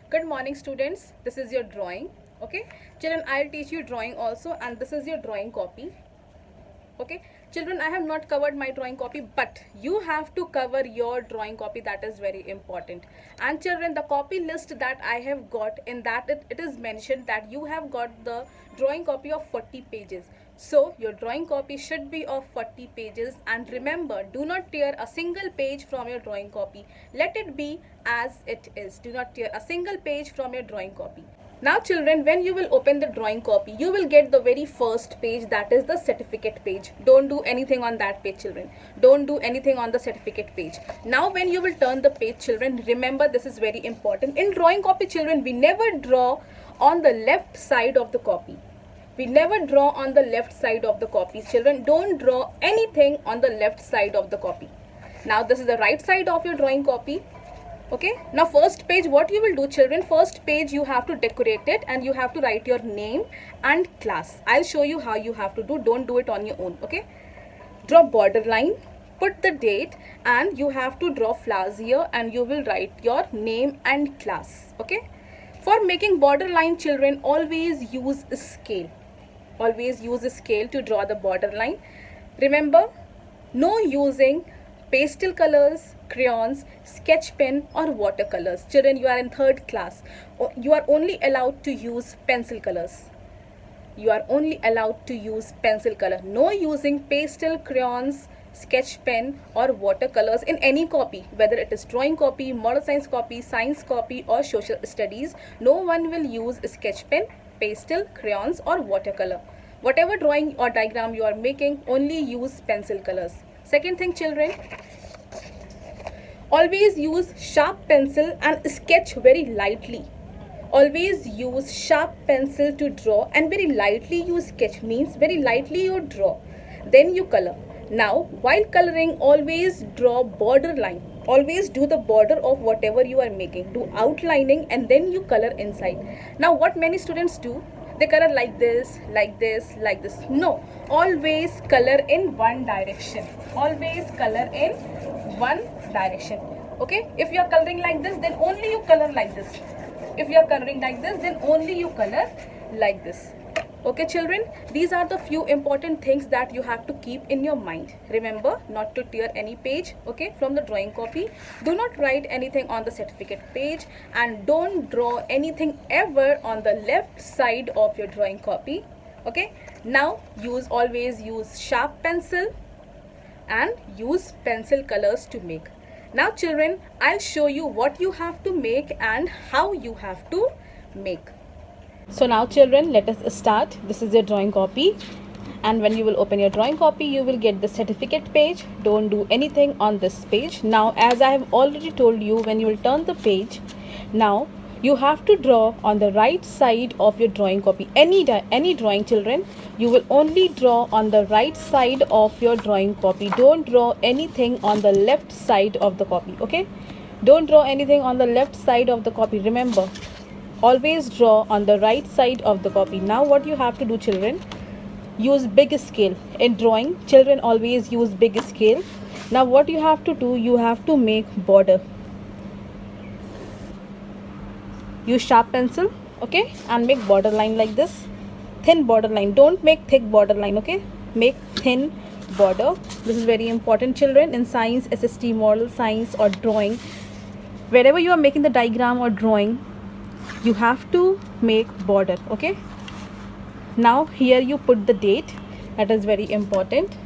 Good morning, students. This is your drawing. Okay, children, I'll teach you drawing also, and this is your drawing copy. Okay, children, I have not covered my drawing copy, but you have to cover your drawing copy. That is very important. And children, the copy list that I have got, in that it is mentioned that you have got the drawing copy of 40 pages. So your drawing copy should be of 40 pages, and remember, do not tear a single page from your drawing copy. Let it be as it is. Do not tear a single page from your drawing copy. Now children, when you will open the drawing copy, you will get the very first page, that is the certificate page. Don't do anything on that page, children. Don't do anything on the certificate page. Now when you will turn the page, children, remember this is very important. In drawing copy, children, we never draw on the left side of the copy. We never draw on the left side of the copy. Children, don't draw anything on the left side of the copy. Now this is the right side of your drawing copy. Okay, now first page, what you will do, children, first page you have to decorate it and you have to write your name and class. I'll show you how you have to do. Don't do it on your own. Okay, draw border line, put the date, and you have to draw flowers here, and you will write your name and class. Okay, for making border line, children, always use a scale. Always use a scale to draw the border line. Remember, no using pastel colors, crayons, sketch pen or watercolors. Children, you are in 3rd class. You are only allowed to use pencil colors. You are only allowed to use pencil color. No using pastel, crayons, sketch pen or watercolors in any copy, whether it is drawing copy, model science copy or social studies. No one will use sketch pen, pastel, crayons or watercolor. Whatever drawing or diagram you are making, only use pencil colors. Second thing, children, always use sharp pencil and sketch very lightly. Always use sharp pencil to draw and very lightly you sketch, means very lightly you draw, then you color. Now while coloring, always draw border line. Always do the border of whatever you are making. Do outlining and then you color inside. Now what many students do, they color like this, like this, like this. No, always color in one direction. Always color in one direction. Okay, if you are coloring like this, then only you color like this. If you are coloring like this, then only you color like this. Okay children, these are the few important things that you have to keep in your mind. Remember not to tear any page, okay, from the drawing copy. Do not write anything on the certificate page, and don't draw anything ever on the left side of your drawing copy. Okay, now always use sharp pencil and use pencil colors to make. Now children, I'll show you what you have to make and how you have to make. So now children, let us start. This is your drawing copy, and when you will open your drawing copy, you will get the certificate page. Don't do anything on this page. Now as I have already told you, when you will turn the page, now you have to draw on the right side of your drawing copy. Any drawing, children, you will only draw on the right side of your drawing copy. Don't draw anything on the left side of the copy. Okay, don't draw anything on the left side of the copy. Remember, always draw on the right side of the copy. Now what you have to do, children, use big scale. In drawing, children, always use big scale. Now what you have to do, you have to make border. Use sharp pencil, okay, and make border line like this. Thin border line. Don't make thick border line, okay, make thin border. This is very important, children, in science, SST, model science or drawing. Wherever you are making the diagram or drawing, you have to make border. Okay, now here you put the date. That is very important.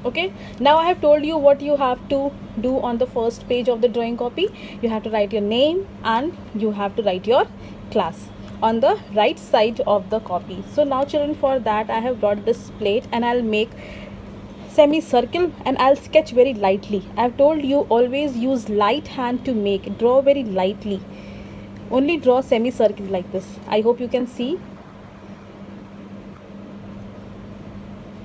Okay, now I have told you what you have to do on the first page of the drawing copy. You have to write your name and you have to write your class on the right side of the copy. So now children, for that I have brought this plate and I'll make semicircle and I'll sketch very lightly. I've told you always use light hand to make. Draw very lightly. Only draw semicircle like this. I hope you can see.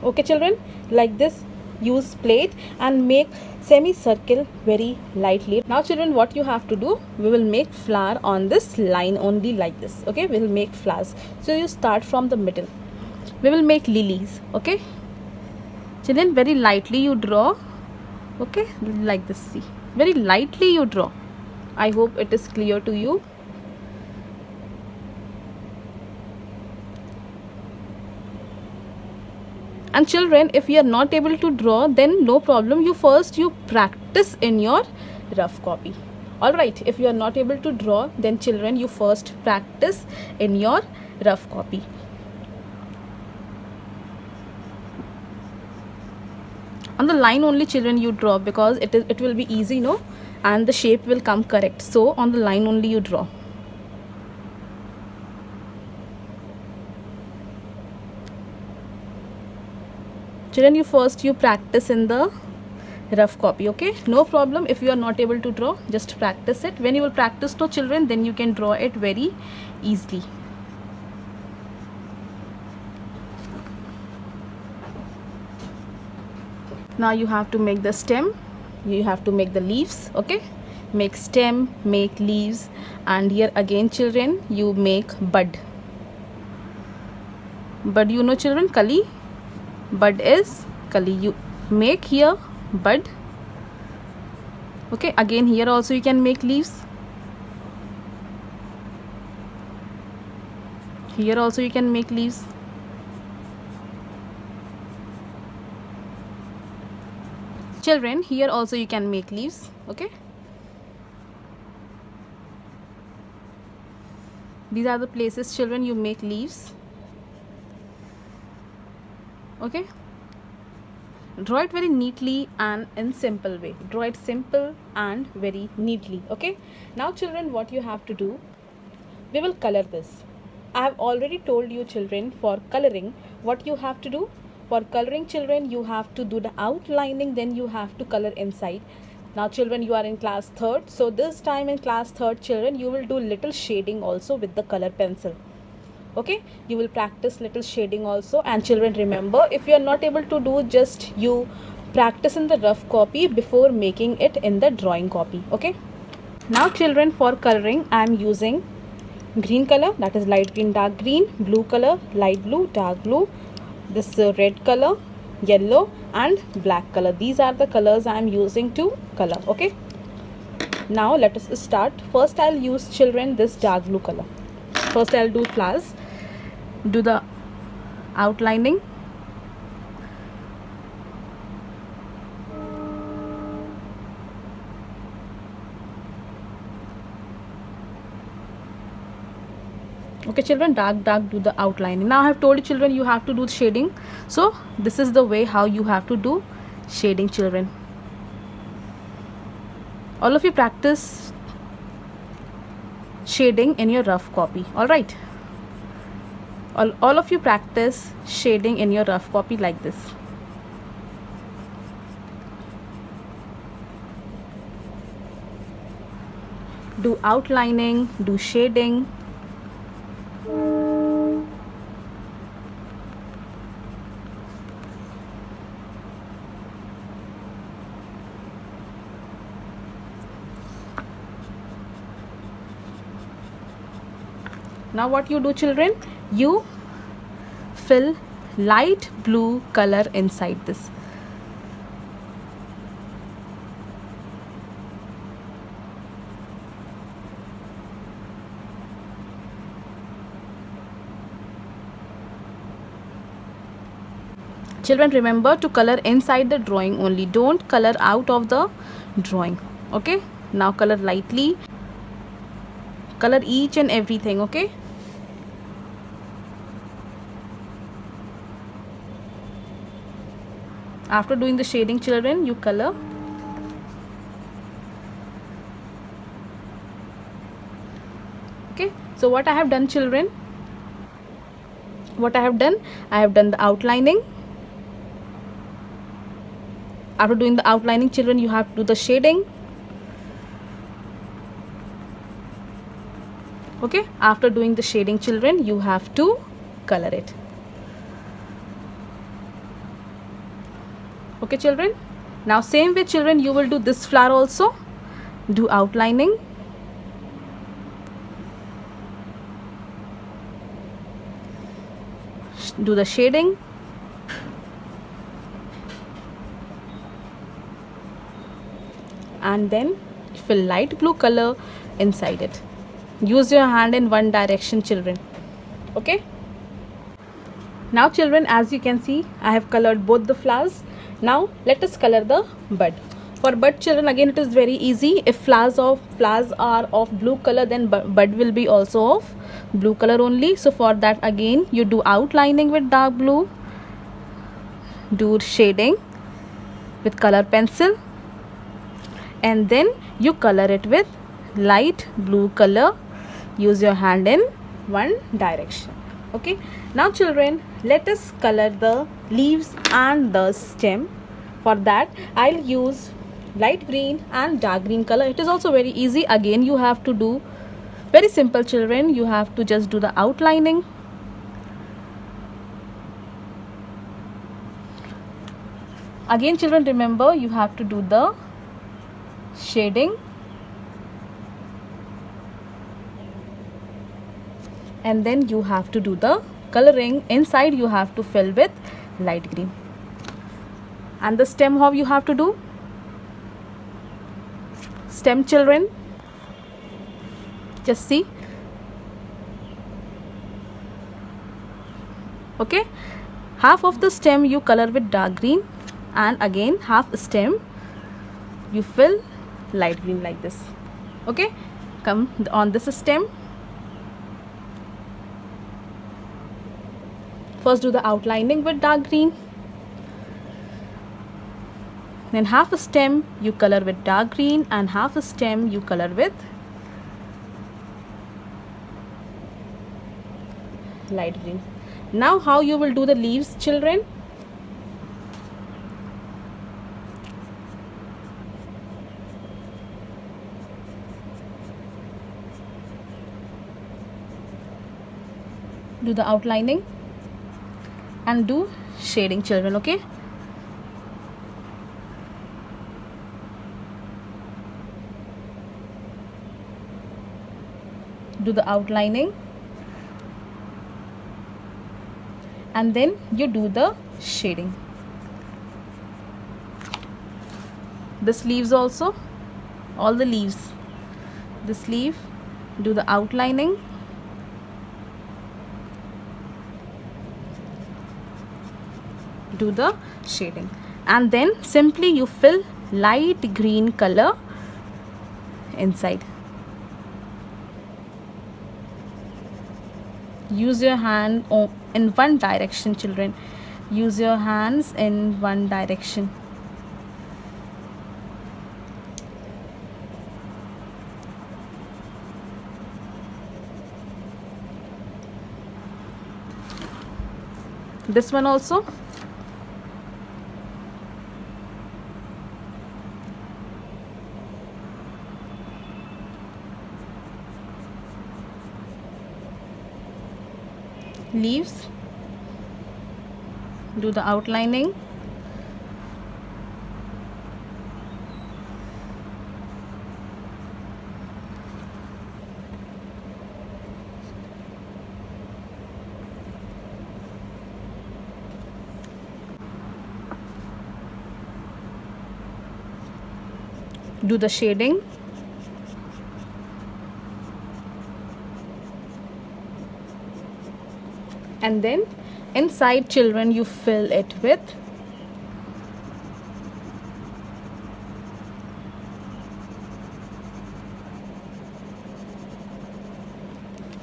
Okay children, like this. Use plate and make semicircle very lightly. Now children, what you have to do, we will make flower on this line only like this. Okay, we will make flowers. So you start from the middle. We will make lilies. Okay children, very lightly you draw Okay, like this. See, very lightly you draw. I hope it is clear to you. And children, if you are not able to draw, then no problem, you practice in your rough copy. All right, if you are not able to draw, then children, you first practice in your rough copy. On the line only, children, you draw, because it will be easy, no, and the shape will come correct. So on the line only you draw. Children, you practice in the rough copy. Okay, no problem if you are not able to draw, just practice it. When you will practice to children, then you can draw it very easily. Now you have to make the stem, you have to make the leaves. Okay, make stem, make leaves, and here again, children, you make bud. Bud, you know, children, kali. Bud is kali. You make here bud. Okay, again here also you can make leaves. Here also you can make leaves. Children, here also you can make leaves. Okay, these are the places, children, you make leaves. Okay, draw it very neatly and in simple way. Draw it simple and very neatly. Okay, now children, what you have to do, we will color this. I have already told you, children, for coloring what you have to do. For coloring, children, you have to do the outlining, then you have to color inside. Now children, you are in class 3rd, so this time in class 3rd, children, you will do little shading also with the color pencil. Okay, you will practice little shading also. And children, remember, if you are not able to do, just you practice in the rough copy before making it in the drawing copy. Okay, now children, for coloring I am using green color, that is light green, dark green, blue color, light blue, dark blue, this red color, yellow, and black color. These are the colors I am using to color. Okay, now let us start. First I'll use, children, this dark blue color. First I'll do flowers, do the outlining. Okay, children, dark do the outlining. Now I have told you, children, you have to do shading. So this is the way how you have to do shading, children. All of you practice shading in your rough copy. All right, all of you practice shading in your rough copy like this. Do outlining, do shading. Now what you do, children, you fill light blue color inside this. Children, remember to color inside the drawing only, don't color out of the drawing. Okay, now color lightly, color each and everything. Okay, after doing the shading, children, you color. Okay, so what I have done, children, I have done the outlining. After doing the outlining, children, you have to do the shading. Okay, after doing the shading, children, you have to color it. Okay, children, now same way, children, you will do this flower also. Do outlining. Do the shading. and then fill light blue color inside it. Use your hand in one direction, children. Okay. Now children, as you can see, I have colored both the flowers. Now let us color the bud. For bud, children, again it is very easy. If flowers are of blue color, then bud will be also of blue color only. So for that, again you do outlining with dark blue, do shading with color pencil, and then you color it with light blue color. Use your hand in one direction. Okay. Now children, let us color the leaves and the stem. For that, I'll use light green and dark green color. It is also very easy. Again, you have to do very simple, children. You have to just do the outlining. Again, children, remember you have to do the shading, and then you have to do the coloring. Inside you have to fill with light green. And the stem, how you have to do? Stem, children, just see. Okay, half of the stem you color with dark green, and again half stem you fill light green like this. Okay, come on this stem. First do the outlining with dark green, then half a stem you color with dark green and half a stem you color with light green. Now how you will do the leaves, children? Do the outlining and do shading, children. Okay, do the outlining and then you do the shading. This leaves also, all the leaves, this leaf, do the outlining do the shading, and then simply you fill light green color inside. Use your hand in one direction, children. Use your hands in one direction. This one also. Leaves, do the outlining, do the shading, and then inside, children, you fill it with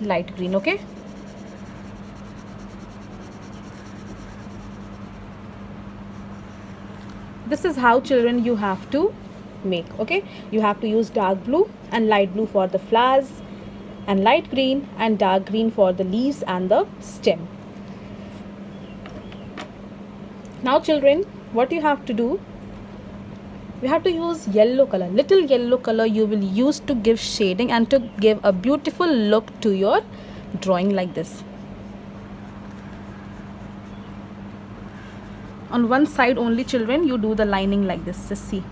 light green. Okay, this is how, children, you have to make. Okay, you have to use dark blue and light blue for the flowers, and light green and dark green for the leaves and the stem. Now children, what you have to do, you have to use yellow color. Little yellow color you will use to give shading and to give a beautiful look to your drawing like this. On one side only, children, you do the lining like this. Just see,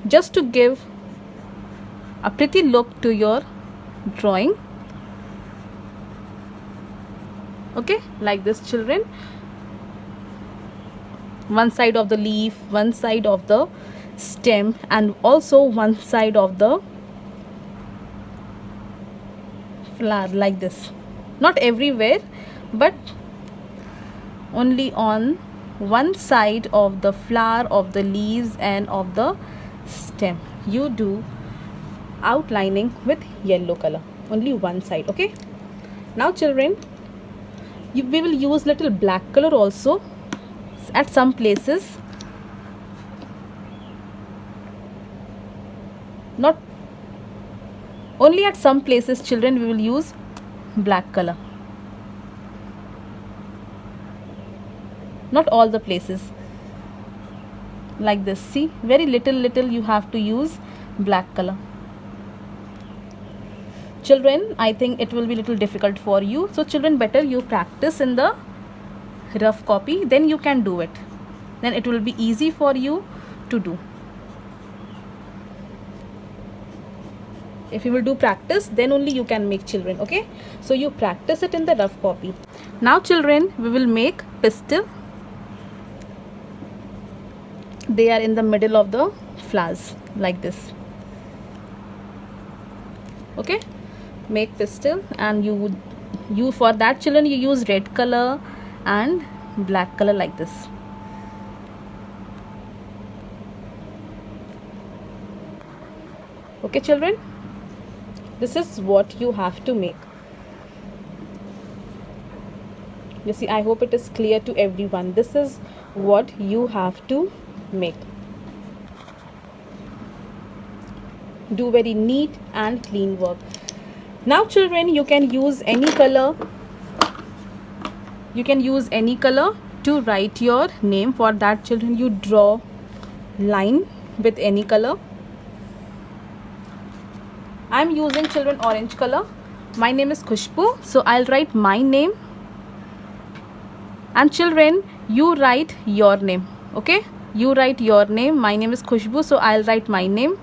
just to give a pretty look to your drawing. Okay, like this, children. one side of the leaf, one side of the stem, and also one side of the flower, like this. Not everywhere, but only on one side of the flower, of the leaves, and of the stem you do outlining with yellow color, only one side. Okay, now children, we will use little black color also at some places, not only at some places children, we will use black color, not all the places. Like this, see, very little you have to use black color. Children, I think it will be little difficult for you, so children, better you practice in the rough copy, then you can do it, then it will be easy for you to do. If you will do practice, then only you can make, children. Okay, so you practice it in the rough copy. Now children, we will make pistil. They are in the middle of the flowers, like this. Okay, make pistil, and you for that children, you use red color and black color, like this. Okay children, this is what you have to make. You see, I hope it is clear to everyone. This is what you have to make. Do very neat and clean work. Now children, you can use any color. You can use any color to write your name. For that children, you draw line with any color. I am using children orange color. My name is Khushbu, so I'll write my name, and children, you write your name. Okay, you write your name. My name is Khushbu, so I'll write my name.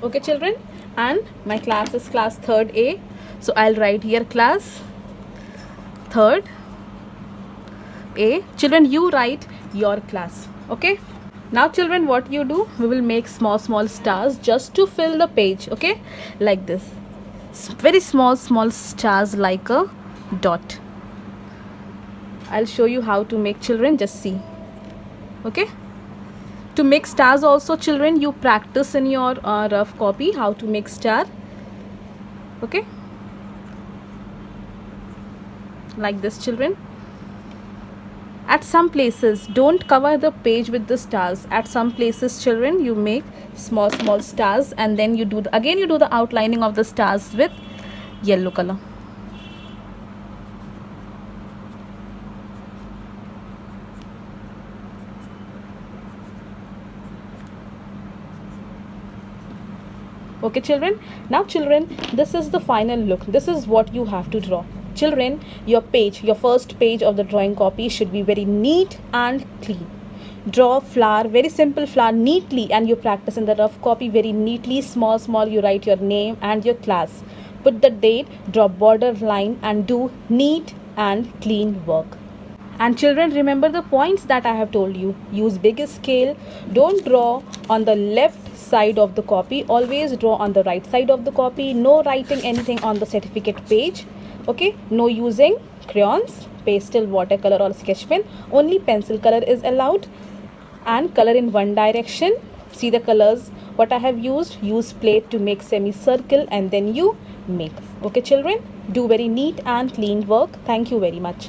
Okay children, and my class is class 3rd A, so I'll write here class 3rd A. Children, you write your class. Okay, now children, what you do, we will make small stars just to fill the page. Okay, like this, very small stars, like a dot. I'll show you how to make, children, just see. Okay, to make stars also children, you practice in your rough copy how to make star. Okay, like this children. At some places, don't cover the page with the stars. At some places children, you make small stars, and then you do again you do the outlining of the stars with yellow color. Okay children, now children, this is the final look. This is what you have to draw. Children, your page, your first page of the drawing copy should be very neat and clean. Draw flower, very simple flower, neatly, and you practice in the rough copy very neatly. Small you write your name and your class. Put the date, draw border line, and do neat and clean work. And children, remember the points that I have told you. Use big scale. Don't draw on the left side of the copy. Always draw on the right side of the copy. No writing anything on the certificate page. Okay, no using crayons, pastel, watercolor, or sketch pen. Only pencil color is allowed, and color in one direction. See the colors what I have used. Use plate to make semicircle, and then you make. Okay children, do very neat and clean work. Thank you very much.